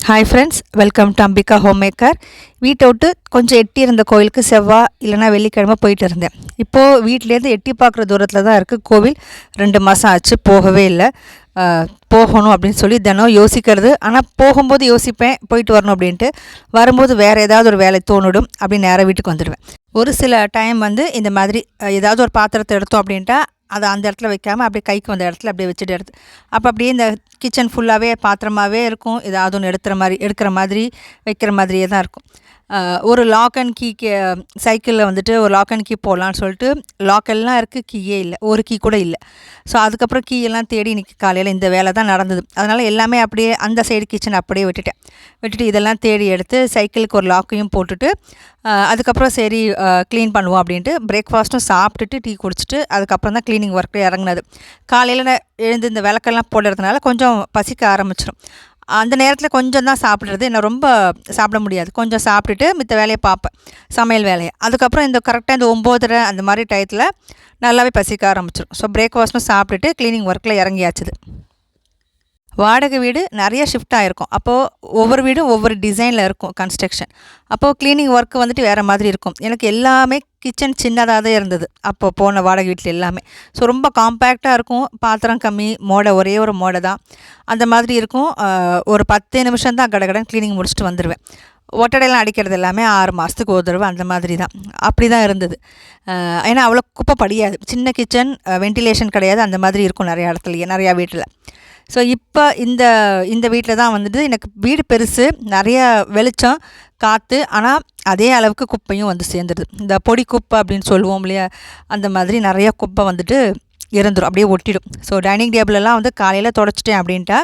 Hi friends, welcome to Ambika home maker. வீட்டை விட்டு கொஞ்சம் எட்டி இருந்த கோயிலுக்கு செவ்வாய் இல்லைனா வெள்ளிக்கிழமை போயிட்டு இருந்தேன். இப்போது வீட்டிலேருந்து எட்டி பார்க்குற தூரத்தில் தான் இருக்குது கோவில். 2 மாதம் ஆச்சு, போகவே இல்லை. போகணும் அப்படின்னு சொல்லி தினம் யோசிக்கிறது. ஆனால் போகும்போது யோசிப்பேன் போயிட்டு வரணும் அப்படின்ட்டு. வரும்போது வேறு ஏதாவது ஒரு வேலை தோணிடும், அப்படி நேராக வீட்டுக்கு வந்துடுவேன். ஒரு சில டைம் இந்த மாதிரி ஏதாவது ஒரு பாத்திரத்தை எடுத்தோம் அப்படின்ட்டா அதை அந்த இடத்துல வைக்காமல் அப்படியே கைக்கு வந்த இடத்துல அப்படியே வச்சுட்டு அப்போ அப்படியே இந்த கிச்சன் ஃபுல்லாகவே பாத்திரமாகவே இருக்கும். ஏதாவது ஒன்று எடுக்கிற மாதிரி வைக்கிற மாதிரியே தான் இருக்கும். ஒரு லாக் அண்ட் கீக்கு சைக்கிளில் ஒரு லாக் அண்ட் கீ போடலான்னு சொல்லிட்டு லாக்கெல்லாம் இருக்குது, கீயே இல்லை, ஒரு கீ கூட இல்லை. ஸோ அதுக்கப்புறம் கீ எல்லாம் தேடி இன்றைக்கி காலையில் இந்த வேலை தான் நடந்தது. அதனால் எல்லாமே அப்படியே அந்த சைடு கிச்சன் அப்படியே விட்டுட்டு இதெல்லாம் தேடி எடுத்து சைக்கிளுக்கு ஒரு லாக்கையும் போட்டுட்டு அதுக்கப்புறம் சரி க்ளீன் பண்ணுவோம் அப்படின்ட்டு பிரேக்ஃபாஸ்ட்டும் சாப்பிட்டுட்டு டீ குடிச்சிட்டு அதுக்கப்புறம் தான் க்ளீனிங் ஒர்க்கு இறங்குனது. காலையில் எழுந்து இந்த விளக்கெல்லாம் போடுறதுனால கொஞ்சம் பசிக்க ஆரம்பிச்சிடும். அந்த நேரத்தில் கொஞ்சம் தான் சாப்பிட்றது, என்ன ரொம்ப சாப்பிட முடியாது. கொஞ்சம் சாப்பிட்டுட்டு மித்த வேலையை பார்ப்பேன், சமையல் வேலையை. அதுக்கப்புறம் கரெக்டாக இந்த 9:30 அந்த மாதிரி டயத்தில் நல்லாவே பசிக்க ஆரம்பிச்சிடும். ஸோ பிரேக்ஃபாஸ்ட்டும் சாப்பிட்டுட்டு க்ளீனிங் ஒர்க்கில் இறங்கியாச்சுது. வாடகை வீடு நிறைய ஷிஃப்ட் ஆகிருக்கும். அப்போது ஒவ்வொரு வீடும் ஒவ்வொரு டிசைனில் இருக்கும் கன்ஸ்ட்ரக்ஷன். அப்போது க்ளீனிங் ஒர்க்கு வேறு மாதிரி இருக்கும். எனக்கு எல்லாமே கிச்சன் சின்னதாக தான் இருந்தது அப்போது போன வாடகை வீட்டில் எல்லாமே. ஸோ ரொம்ப காம்பேக்டாக இருக்கும், பாத்திரம் கம்மி, ஒரே ஒரு மோடை தான் அந்த மாதிரி இருக்கும். ஒரு 10 நிமிஷம் தான் கடகடன் க்ளீனிங் முடிச்சுட்டு வந்துடுவேன். ஒட்டடையெல்லாம் அடிக்கிறது எல்லாமே 6 மாதத்துக்கு ஒரு தடவை அந்த மாதிரி தான். அப்படி தான் இருந்தது. ஏன்னா அவ்வளோ குப்பை படியாது, சின்ன கிச்சன், வென்டிலேஷன் கிடையாது, அந்த மாதிரி இருக்கும் நிறையா வீட்டில். ஸோ இப்போ இந்த வீட்டில் தான் எனக்கு வீடு பெருசு, நிறைய வெளிச்சம், காற்று, ஆனால் அதே அளவுக்கு குப்பையும் சேர்ந்துடுது. இந்த பொடி குப்பை அப்படின்னு சொல்லுவோம் இல்லையா, அந்த மாதிரி நிறைய குப்பை இருந்துடும், அப்படியே ஒட்டிடும். ஸோ டைனிங் டேபிளெல்லாம் காலையில் தொடச்சிட்டேன் அப்படின்ட்டா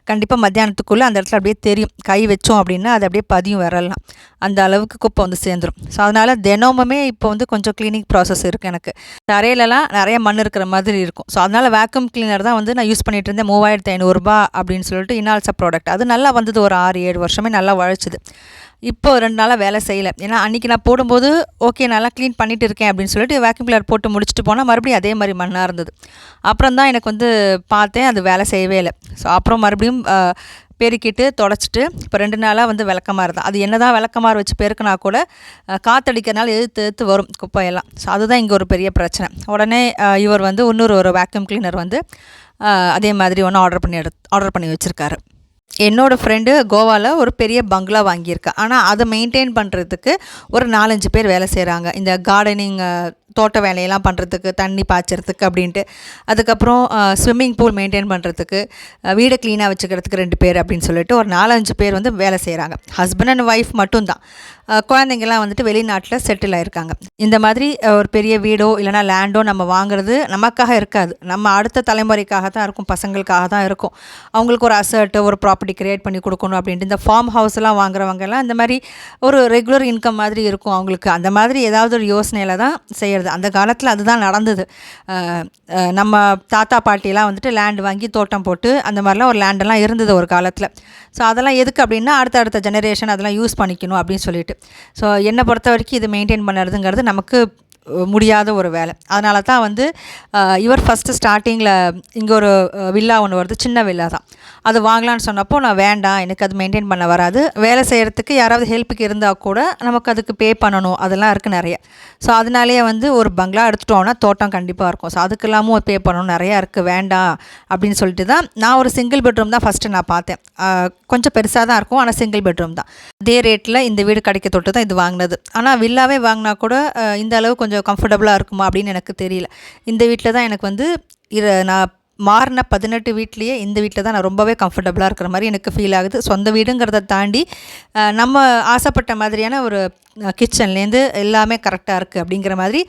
கண்டிப்பாக மத்தியானத்துக்குள்ளே அந்த இடத்துல அப்படியே தெரியும். கை வச்சோம் அப்படின்னா அது அப்படியே பதியும் வரலாம், அந்த அளவுக்கு குப்பை சேர்ந்துடும். ஸோ அதனால் தினமுமே இப்போ கொஞ்சம் க்ளீனிங் ப்ராசஸ் இருக்குது எனக்கு. தரையிலலாம் நிறைய மண் இருக்கிற மாதிரி இருக்கும். ஸோ அதனால் வேக்யூம் கிளீனர் தான் நான் யூஸ் பண்ணிகிட்டு இருந்தேன். 3500 அப்படின்னு சொல்லிட்டு இனால்சா ப்ராடக்ட். அது நல்லா வந்தது, ஒரு 6-7 வருஷமே நல்லா வளைச்சிது. இப்போ 2 நாளாக வேலை செய்யலை. ஏன்னா அன்றைக்கி நான் போடும்போது ஓகே நல்லா க்ளீன் பண்ணிட்டு இருக்கேன் அப்படின்னு சொல்லிட்டு வேக்யூம் கிளீனர் போட்டு முடிச்சுட்டு போனால் மறுபடியும் அதே மாதிரி மண்ணாக இருந்தது. அப்புறம் தான் எனக்கு பார்த்தேன் அது வேலை செய்யவே இல்லை. ஸோ அப்புறம் மறுபடியும் பெருக்கிட்டு தொடச்சிட்டு இப்போ 2 நாளாக விளக்கமாக இருந்தது. அது என்ன தான் விளக்கமாறு வச்சு பெருக்கினா கூட காற்றடிக்கிறனால எதிர்த்து வரும் குப்பையெல்லாம். ஸோ அதுதான் இங்கே ஒரு பெரிய பிரச்சனை. உடனே இவர் இன்னொரு ஒரு வேக்யூம் கிளீனர் அதே மாதிரி ஒன்று ஆர்டர் பண்ணி வச்சுருக்காரு. என்னோடய ஃப்ரெண்டு கோவாவில் ஒரு பெரிய பங்களா வாங்கியிருக்கா. ஆனால் அதை மெயின்டைன் பண்ணுறதுக்கு ஒரு 4-5 பேர் வேலை செய்கிறாங்க. இந்த கார்டனிங் தோட்ட வேலையெல்லாம் பண்ணுறதுக்கு, தண்ணி பாய்ச்சறதுக்கு அப்படின்ட்டு. அதுக்கப்புறம் ஸ்விம்மிங் பூல் மெயின்டைன் பண்ணுறதுக்கு, வீடை க்ளீனாக வச்சுக்கிறதுக்கு 2 பேர் அப்படின்னு சொல்லிட்டு ஒரு 4-5 பேர் வேலை செய்கிறாங்க. ஹஸ்பண்ட் அண்ட் ஒய்ஃப் மட்டும்தான். குழந்தைங்கள்லாம் வெளிநாட்டில் செட்டில் ஆகிருக்காங்க. இந்த மாதிரி ஒரு பெரிய வீடோ இல்லைனா லேண்டோ நம்ம வாங்குறது நமக்காக இருக்காது, நம்ம அடுத்த தலைமுறைக்காக தான் இருக்கும், பசங்களுக்காக தான் இருக்கும். அவங்களுக்கு ஒரு அசர்ட்டு, ஒரு ப்ராப்பர்ட்டி க்ரியேட் பண்ணி கொடுக்கணும் அப்படின்ட்டு. இந்த ஃபார்ம் ஹவுஸ்லாம் வாங்குறவங்கெல்லாம் இந்த மாதிரி ஒரு ரெகுலர் இன்கம் மாதிரி இருக்கும் அவங்களுக்கு. அந்த மாதிரி ஏதாவது ஒரு யோசனையில் தான் செய்கிறது. அந்த காலத்தில் அதுதான் நடந்தது. நம்ம தாத்தா பாட்டியெல்லாம் லேண்ட் வாங்கி தோட்டம் போட்டு அந்த மாதிரிலாம் ஒரு லேண்டெல்லாம் இருந்தது ஒரு காலத்தில். ஸோ அதெல்லாம் எதுக்கு அப்படின்னா அடுத்த ஜெனரேஷன் அதெல்லாம் யூஸ் பண்ணிக்கணும் அப்படின்னு சொல்லிட்டு. ஸோ என்னை பொறுத்த வரைக்கும் இது மெயின்டைன் பண்ணுறதுங்கிறது நமக்கு முடியாத ஒரு வேலை. அதனால தான் இவர் ஃபஸ்ட்டு ஸ்டார்டிங்கில் இங்கே ஒரு வில்லா ஒன்று வருது, சின்ன வில்லா தான். அது வாங்கலான்னு சொன்னப்போ நான் வேண்டாம், எனக்கு அது மெயின்டைன் பண்ண வராது, வேலை செய்கிறதுக்கு யாராவது ஹெல்ப்புக்கு இருந்தால் கூட நமக்கு அதுக்கு பே பண்ணணும், அதெல்லாம் இருக்குது நிறைய. ஸோ அதனாலேயே ஒரு பங்களா எடுத்துட்டோன்னா தோட்டம் கண்டிப்பாக இருக்கும். ஸோ அதுக்கெல்லாமும் பே பண்ணணும், நிறையா இருக்குது, வேண்டாம் அப்படின்னு சொல்லிட்டு தான் நான் ஒரு சிங்கிள் பெட்ரூம் தான் ஃபஸ்ட்டு நான் பார்த்தேன். கொஞ்சம் பெருசாக தான் இருக்கும், ஆனால் சிங்கிள் பெட்ரூம் தான். அதே ரேட்டில் இந்த வீடு கிடைக்க தொட்டு தான் இது வாங்கினது. ஆனால் வில்லாவே வாங்கினா கூட இந்த அளவு கொஞ்சம் கம்ஃபர்டபுளாக இருக்குமா அப்படின்னு எனக்கு தெரியல. இந்த வீட்டில் தான் எனக்கு நான் மாறின 18 வீட்லேயே இந்த வீட்டில் தான் நான் ரொம்பவே கம்ஃபர்டபுளாக இருக்கிற மாதிரி எனக்கு ஃபீல் ஆகுது. சொந்த வீடுங்கிறத தாண்டி நம்ம ஆசைப்பட்ட மாதிரியான ஒரு கிச்சன்லேருந்து எல்லாமே கரெக்டாக இருக்குது அப்படிங்கிற மாதிரி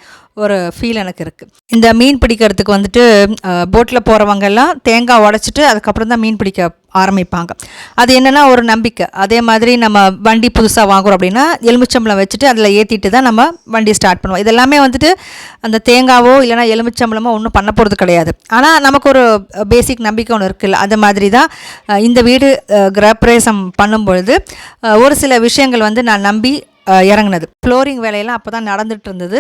ஒரு ஃபீல் எனக்கு இருக்குது. இந்த மீன் பிடிக்கிறதுக்கு போட்டில் போகிறவங்கெல்லாம் தேங்காய் உடச்சிட்டு அதுக்கப்புறம் தான் மீன் பிடிக்க ஆரம்பிப்பாங்க. அது என்னென்னா ஒரு நம்பிக்கை. அதே மாதிரி நம்ம வண்டி புதுசாக வாங்குகிறோம் அப்படின்னா எலுமிச்சம்பழம் வச்சுட்டு அதில் ஏற்றிட்டு தான் நம்ம வண்டி ஸ்டார்ட் பண்ணுவோம். இதெல்லாமே அந்த தேங்காவோ இல்லைனா எலுமிச்சம்பழமோ ஒன்றும் பண்ண போகிறது கிடையாது. ஆனால் நமக்கு ஒரு பேசிக் நம்பிக்கை ஒன்று இருக்குல்ல, அது மாதிரி தான் இந்த வீடு கிரகப்பிரவேசம் பண்ணும்பொழுது ஒரு சில விஷயங்கள் நான் நம்பி இறங்குனது. ஃப்ளோரிங் வேலையெல்லாம் அப்போ தான் நடந்துகிட்டு இருந்தது.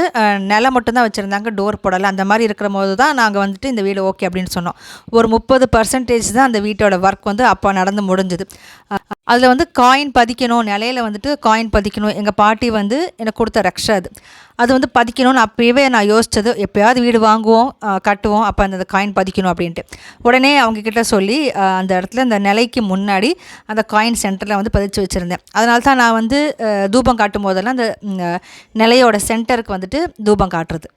நிலம் மட்டும்தான் வச்சுருந்தாங்க, டோர் போடலை. அந்த மாதிரி இருக்கிற போது தான் நாங்கள் இந்த வீடு ஓகே அப்படின்னு சொன்னோம். ஒரு 30% தான் அந்த வீட்டோட ஒர்க் அப்போ நடந்து முடிஞ்சுது. அதில் வந்து காயின் பதிக்கணும், நிலையில வந்துட்டு காயின் பதிக்கணும். எங்கள் பாட்டி வந்து எனக்கு கொடுத்த ரக்ஷா அது. அது வந்து பதிக்கணும்னு அப்போவே நான் யோசித்தது. எப்போயாவது வீடு வாங்குவோம், கட்டுவோம், அப்போ அந்த காயின் பதிக்கணும் அப்படின்ட்டு. உடனே அவங்கக்கிட்ட சொல்லி அந்த இடத்துல அந்த நிலைக்கு முன்னாடி அந்த காயின் சென்டரில் வந்து பதிச்சு வச்சுருந்தேன். அதனால தான் நான் வந்து தூபம் காட்டும் போதெல்லாம் அந்த நிலையோட சென்டருக்கு வந்துட்டு தூபம் காட்டுறது.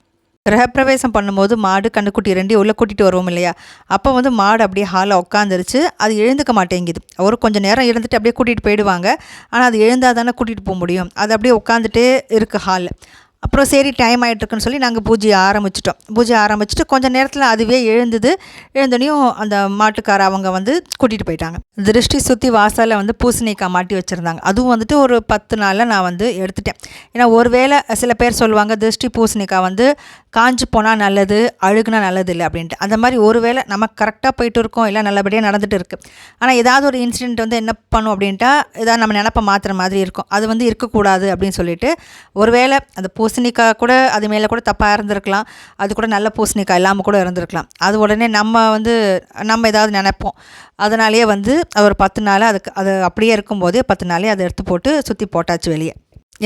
கிரகப்பிரவேசம் பண்ணும்போது மாடு கண்ணுக்குட்டி ரெண்டையும் உள்ளே கூட்டிகிட்டு வருவோம் இல்லையா, அப்போ வந்து மாடு அப்படியே ஹாலில் உட்காந்துருச்சு. அது எழுந்துக்க மாட்டேங்குது. ஒரு கொஞ்சம் நேரம் இருந்துட்டு அப்படியே கூட்டிகிட்டு போயிடுவாங்க. ஆனால் அது எழுந்தால் தானே கூட்டிகிட்டு போக முடியும். அது அப்படியே உட்காந்துட்டே இருக்குது ஹாலில். அப்புறம் சரி டைம் ஆகிட்டுருக்குன்னு சொல்லி நாங்கள் பூஜையை ஆரம்பிச்சிட்டோம். பூஜை ஆரம்பிச்சுட்டு கொஞ்சம் நேரத்தில் அதுவே எழுந்தது. எழுந்தனையும் அந்த மாட்டுக்கார அவங்க வந்து கூட்டிகிட்டு போயிட்டாங்க. திருஷ்டி சுற்றி வாசலில் வந்து பூசணிக்காய் மாட்டி வச்சுருந்தாங்க. அதுவும் வந்துட்டு ஒரு 10 நாளில் நான் வந்து எடுத்துட்டேன். ஏன்னா ஒருவேளை சில பேர் சொல்லுவாங்க திருஷ்டி பூசணிக்காய் வந்து காஞ்சு போனால் நல்லது, அழுகுனா நல்லது இல்லை அப்படின்ட்டு. அந்த மாதிரி ஒருவேளை நம்ம கரெக்டாக போயிட்டு இருக்கோம், இல்லை நல்லபடியாக நடந்துகிட்டு இருக்குது. ஆனால் ஏதாவது ஒரு இன்சிடென்ட் வந்து என்ன பண்ணும் அப்படின்ட்டா ஏதாவது நம்ம நினப்ப மாற்றுற மாதிரி இருக்கும். அது வந்து இருக்கக்கூடாது அப்படின்னு சொல்லிட்டு ஒருவேளை அந்த பூசணிக்காய் கூட அது மேலே கூட தப்பாக இருந்திருக்கலாம். அது கூட நல்ல பூசணிக்காய் இல்லாமல் கூட இருந்திருக்கலாம். அது உடனே நம்ம ஏதாவது நினைப்போம். அதனாலேயே வந்து ஒரு 10 நாள் அது அப்படியே இருக்கும்போதே 10 நாளே அதை எடுத்து போட்டு சுற்றி போட்டாச்சு வெளியே.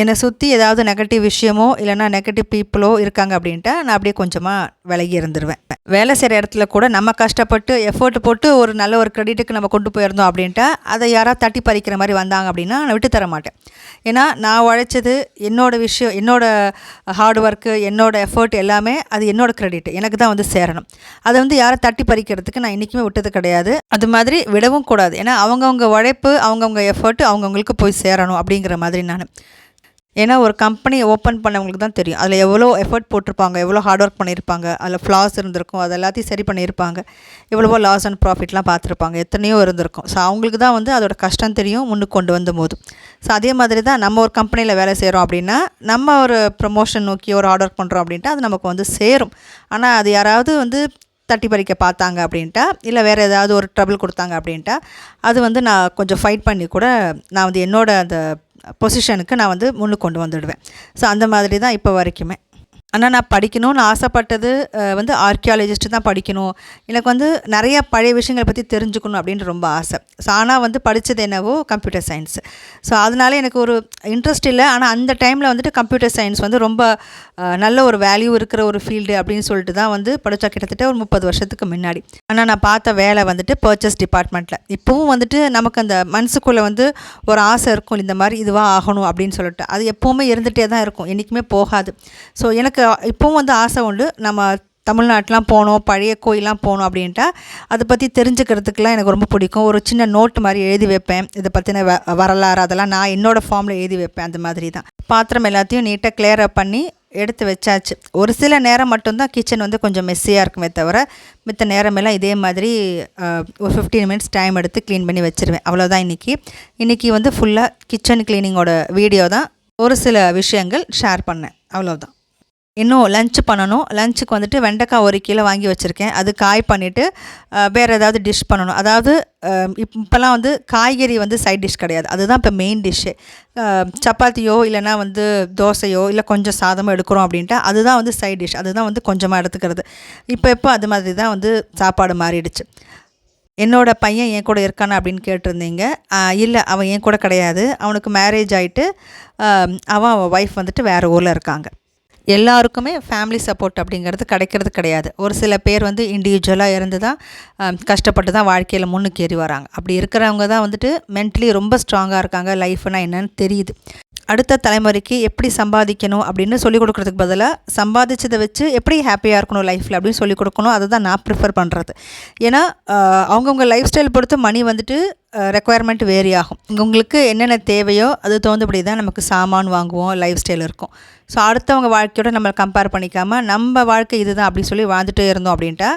என்னை சுற்றி ஏதாவது நெகட்டிவ் விஷயமோ இல்லைனா நெகட்டிவ் பீப்புளோ இருக்காங்க அப்படின்ட்டா நான் அப்படியே கொஞ்சமாக விலகி இருந்துருவேன். வேலை செய்கிற இடத்துல கூட நம்ம கஷ்டப்பட்டு எஃபோர்ட் போட்டு ஒரு நல்ல ஒரு கிரெடிட்டுக்கு நம்ம கொண்டு போயிருந்தோம் அப்படின்ட்டா அதை யாராவது தட்டி பறிக்கிற மாதிரி வந்தாங்க அப்படின்னா நான் விட்டு தர மாட்டேன். ஏன்னா நான் உழைச்சது என்னோடய விஷயம், என்னோடய ஹார்ட் ஒர்க்கு, என்னோடய எஃபர்ட் எல்லாமே அது என்னோடய கிரெடிட் எனக்கு தான் வந்து சேரணும். அதை வந்து யாரை தட்டி பறிக்கிறதுக்கு நான் இன்றைக்குமே விட்டது கிடையாது. அது மாதிரி விடவும் கூடாது. ஏன்னா அவங்கவுங்க உழைப்பு, அவங்கவுங்க எஃபர்ட் அவங்கவுங்களுக்கு போய் சேரணும் அப்படிங்கிற மாதிரி நான். ஏன்னா ஒரு கம்பெனி ஓப்பன் பண்ணவங்களுக்கு தான் தெரியும் அதில் எவ்வளோ எஃபர்ட் போட்டிருப்பாங்க, எவ்வளோ ஹார்ட் ஒர்க் பண்ணியிருப்பாங்க, அதில் ஃப்ளாஸ் இருந்திருக்கும், அது எல்லாத்தையும் சரி பண்ணியிருப்பாங்க, எவ்வளவோ லாஸ் அண்ட் ப்ராஃபிட்லாம் பார்த்துருப்பாங்க, எத்தனையோ இருந்திருக்கும். ஸோ அவங்களுக்கு தான் வந்து அதோட கஷ்டம் தெரியும் முன்னுக்கு கொண்டு வந்த போது. ஸோ அதே மாதிரி தான் நம்ம ஒரு கம்பெனியில் வேலை செய்கிறோம் அப்படின்னா நம்ம ஒரு ப்ரமோஷன் நோக்கி ஒரு ஹார்ட் ஒர்க் பண்ணுறோம் அப்படின்ட்டு அது நமக்கு வந்து சேரும். ஆனால் அது யாராவது வந்து தட்டி பறிக்க பார்த்தாங்க அப்படின்ட்டா, இல்லை வேறு ஏதாவது ஒரு ட்ரபிள் கொடுத்தாங்க அப்படின்ட்டா அது வந்து நான் கொஞ்சம் ஃபைட் பண்ணி கூட நான் வந்து என்னோடய அந்த பொசிஷனுக்கு நான் வந்து முன்னுக்கு கொண்டு வந்துடுவேன். ஸோ அந்த மாதிரி தான் இப்போ வரைக்குமே. ஆனால் நான் படிக்கணும்னு ஆசைப்பட்டது வந்து ஆர்கியாலஜிஸ்ட்டு தான் படிக்கணும். எனக்கு வந்து நிறையா பழைய விஷயங்களை பற்றி தெரிஞ்சுக்கணும் அப்படின்ட்டு ரொம்ப ஆசை. ஸோ ஆனால் வந்து படித்தது என்னவோ கம்ப்யூட்டர் சயின்ஸ். ஸோ அதனால எனக்கு ஒரு இன்ட்ரெஸ்ட் இல்லை. ஆனால் அந்த டைமில் வந்துட்டு கம்ப்யூட்டர் சயின்ஸ் வந்து ரொம்ப நல்ல ஒரு வேல்யூ இருக்கிற ஒரு ஃபீல்டு அப்படின்னு சொல்லிட்டு தான் வந்து படித்தா கிட்டத்தட்ட ஒரு 30 வருஷத்துக்கு முன்னாடி. ஆனால் நான் பார்த்த வேலை வந்துட்டு பர்ச்சேஸ் டிபார்ட்மெண்ட்டில். இப்போவும் வந்துட்டு நமக்கு அந்த மனசுக்குள்ளே வந்து ஒரு ஆசை இருக்கும், இந்த மாதிரி இதுவாக ஆகணும் அப்படின்னு சொல்லிட்டு. அது எப்போவுமே இருந்துகிட்டே தான் இருக்கும், என்றைக்குமே போகாது. ஸோ எனக்கு இப்போவும் வந்து ஆசை உண்டு. நம்ம தமிழ்நாட்டெலாம் போகணும், பழைய கோயிலெலாம் போகணும் அப்படின்ட்டா அதை பற்றி தெரிஞ்சுக்கிறதுக்கெலாம் எனக்கு ரொம்ப பிடிக்கும். ஒரு சின்ன நோட்டு மாதிரி எழுதி வைப்பேன். இதை பற்றின வரலாறு அதெல்லாம் நான் என்னோடய ஃபார்மில் எழுதி வைப்பேன். அந்த மாதிரி தான். பாத்திரம் எல்லாத்தையும் நீட்டாக கிளியர் அப் பண்ணி எடுத்து வச்சாச்சு. ஒரு சில நேரம் மட்டும்தான் கிச்சன் வந்து கொஞ்சம் மெஸ்ஸியாக இருக்குமே தவிர மித்த நேரமெல்லாம் இதே மாதிரி ஒரு 15 மினிட்ஸ் டைம் எடுத்து க்ளீன் பண்ணி வச்சுருவேன். அவ்வளோதான் இன்றைக்கி வந்து ஃபுல்லாக கிச்சன் க்ளீனிங்கோட வீடியோ தான். ஒரு சில விஷயங்கள் ஷேர் பண்ணேன், அவ்வளோதான். இன்னும் லன்ச் பண்ணணும். லன்ச்சுக்கு வந்துட்டு வெண்டைக்காய் 1 கிலோ வாங்கி வச்சுருக்கேன். அது காய் பண்ணிவிட்டு வேறு ஏதாவது டிஷ் பண்ணணும். அதாவது இப்போல்லாம் வந்து காய்கறி வந்து சைட் டிஷ் கிடையாது, அதுதான் இப்போ மெயின் டிஷ்ஷு. சப்பாத்தியோ இல்லைனா வந்து தோசையோ இல்லை கொஞ்சம் சாதமோ எடுக்கிறோம் அப்படின்ட்டு அதுதான் வந்து சைட் டிஷ், அதுதான் வந்து கொஞ்சமாக எடுத்துக்கிறது. இப்போ அது மாதிரி தான் வந்து சாப்பாடு மாறிடுச்சு. என்னோடய பையன் என் கூட இருக்கானா அப்படின்னு கேட்டிருந்தீங்க. இல்லை, அவன் என் கூட கிடையாது. அவனுக்கு மேரேஜ் ஆகிட்டு அவன் ஒய்ஃப் வந்துட்டு வேறு ஊரில் இருக்காங்க. எல்லாருக்குமே ஃபேமிலி சப்போர்ட் அப்படிங்கிறது கிடைக்கிறது கிடையாது. ஒரு சில பேர் வந்து இண்டிவிஜுவலாக இருந்து தான் கஷ்டப்பட்டு தான் வாழ்க்கையில் முன்னுக்கு ஏறி வராங்க. அப்படி இருக்கிறவங்க தான் வந்துட்டு மென்டலி ரொம்ப ஸ்ட்ராங்காக இருக்காங்க. லைஃப்னா என்னன்னு தெரியுது. அடுத்த தலைமுறைக்கு எப்படி சம்பாதிக்கணும் அப்படின்னு சொல்லிக் கொடுக்குறதுக்கு பதிலாக சம்பாதிச்சதை வச்சு எப்படி ஹாப்பியாக இருக்கணும் லைஃப்பில் அப்படின்னு சொல்லிக் கொடுக்கணும். அதை தான் நான் ப்ரிஃபர் பண்ணுறது. ஏன்னா அவங்கவுங்க லைஃப் ஸ்டைல் பொறுத்து மணி வந்துட்டு ரெக்குவயர்மெண்ட் வேரி ஆகும். உங்களுக்கு என்னென்ன தேவையோ அது தகுந்தபடி தான் நமக்கு சாமான் வாங்குவோம், லைஃப் ஸ்டைல் இருக்கும். ஸோ அடுத்தவங்க வாழ்க்கையோட நம்ம கம்பேர் பண்ணிக்காமல் நம்ம வாழ்க்கை இதுதான் அப்படின்னு சொல்லி வாழ்ந்துட்டு இருந்தோம் அப்படின்ட்டா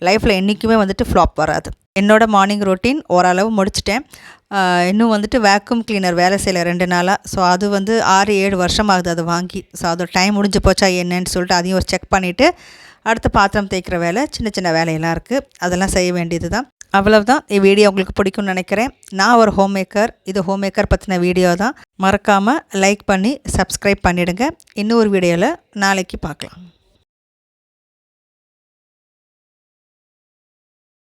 லைஃப்பில் என்றைக்குமே வந்துட்டு ஃப்ளாப் வராது. என்னோடய மார்னிங் ரொட்டீன் ஓரளவு முடிச்சிட்டேன். இன்னும் வந்துட்டு வேக்யூம் கிளீனர் வேலை செய்யலை 2 நாளாக. ஸோ அது வந்து 6-7 வருஷம் ஆகுது அது வாங்கி. ஸோ அதோட டைம் முடிஞ்சு போச்சா என்னன்னு சொல்லிட்டு அதையும் ஒரு செக் பண்ணிவிட்டு அடுத்து பாத்திரம் தேய்க்கிற வேலை, சின்ன சின்ன வேலையெல்லாம் இருக்குது, அதெல்லாம் செய்ய வேண்டியது தான். அவ்வளவுதான். வீடியோ உங்களுக்கு பிடிக்கும்னு நினைக்கிறேன். நான் ஒரு ஹோம் மேக்கர். இது ஹோம் மேக்கர் பற்றின வீடியோ தான். மறக்காமல் லைக் பண்ணி சப்ஸ்கிரைப் பண்ணிவிடுங்க. இன்னொரு வீடியோவில் நாளைக்கு பார்க்கலாம்.